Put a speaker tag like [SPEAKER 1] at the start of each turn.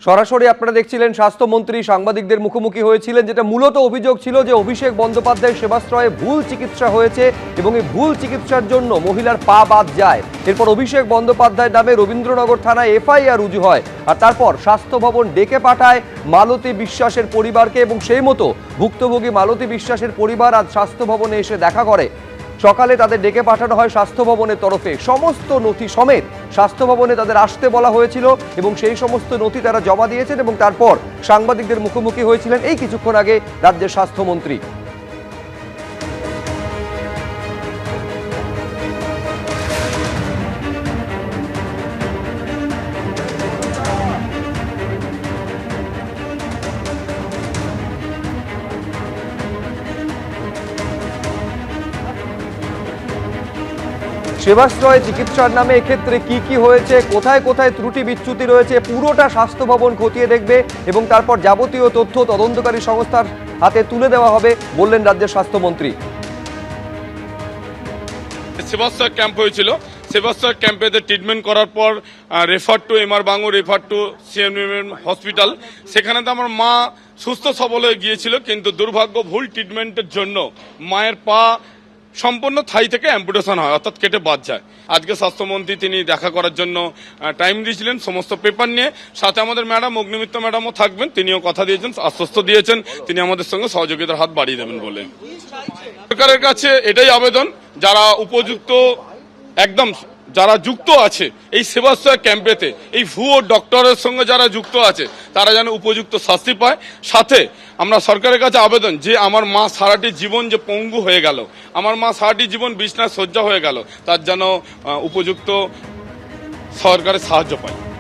[SPEAKER 1] সরাসরি আপনারা দেখছিলেন স্বাস্থ্যমন্ত্রী সাংবাদিকদের মুখোমুখি হয়েছিলেন, যেটা মূলত অভিযোগ ছিল যে অভিষেক বন্দ্যোপাধ্যায়ের সেবাশ্রয়ে ভুল চিকিৎসা হয়েছে এবং এই ভুল চিকিৎসার জন্য মহিলার পা বাদ যায়। এরপর অভিষেক বন্দ্যোপাধ্যায়ের নামে রবীন্দ্রনগর থানায় এফআইআর রুজু হয়, আর তারপর স্বাস্থ্য ভবন ডেকে পাঠায় মালতী বিশ্বাসের পরিবারকে এবং সেই মতো ভুক্তভোগী মালতী বিশ্বাসের পরিবার আজ স্বাস্থ্য ভবনে এসে দেখা করে। সকালে তাদের ডেকে পাঠানো হয় স্বাস্থ্য ভবনের তরফে, সমস্ত নথি সমেত স্বাস্থ্য ভবনে তাদের আসতে বলা হয়েছিল এবং সেই সমস্ত নথি তারা জমা দিয়েছেন এবং তারপর সাংবাদিকদের মুখোমুখি হয়েছিলেন এই কিছুক্ষণ আগে রাজ্যের স্বাস্থ্যমন্ত্রী। সেবাশ্রয় চিকিৎসার নামে এক্ষেত্রে কি কি হয়েছে, কোথায় কোথায় ত্রুটি বিচ্যুতি রয়েছে, পুরোটা স্বাস্থ্য ভবন খতিয়ে দেখবে এবং তারপর যাবতীয় তথ্য তদন্তকারী সংস্থার হাতে তুলে দেওয়া হবে বললেন রাজ্যের স্বাস্থ্যমন্ত্রী।
[SPEAKER 2] সেবাশ্রয় ক্যাম্প হয়েছিল, সেবাশ্রয় ক্যাম্পেতে ট্রিটমেন্ট করার পর refer to MR Bangur, refer to CMM hospital. সেখানে তো আমার মা সুস্থ সবল হয়ে গিয়েছিল, কিন্তু দুর্ভাগ্য ভুল ট্রিটমেন্টের জন্য মায়ের পা সম্পূর্ণ থাই থেকে অ্যাম্পুটেশন হয়, অর্থাৎ কেটে বাদ যায়। আজকে স্বাস্থ্যমন্ত্রী তিনি দেখা করার জন্য টাইম দিয়েছিলেন সমস্ত পেপার নিয়ে, সাথে আমাদের ম্যাডাম অগ্নিমিত্র ম্যাডামও থাকবেন, তিনিও কথা দিয়েছেন, আশ্বস্ত দিয়েছেন তিনি আমাদের সঙ্গে সহযোগিতার হাত বাড়িয়ে দেবেন বলে। সরকারের কাছে এটাই আবেদন, যারা উপযুক্ত একদম যারা যুক্ত আছে এই সেবাশ্রয় ক্যাম্পেতে, এই ভুয়ো ডক্টরের সঙ্গে যারা যুক্ত আছে তারা যেন উপযুক্ত শাস্তি পায়। সাথে আমরা সরকারের কাছে আবেদন, যে আমার মা সারাটি জীবন যে পঙ্গু হয়ে গেল, আমার মা সারাটি জীবন বিছনায় শয্যা হয়ে গেল, তার যেন উপযুক্ত সরকারের সাহায্য পায়।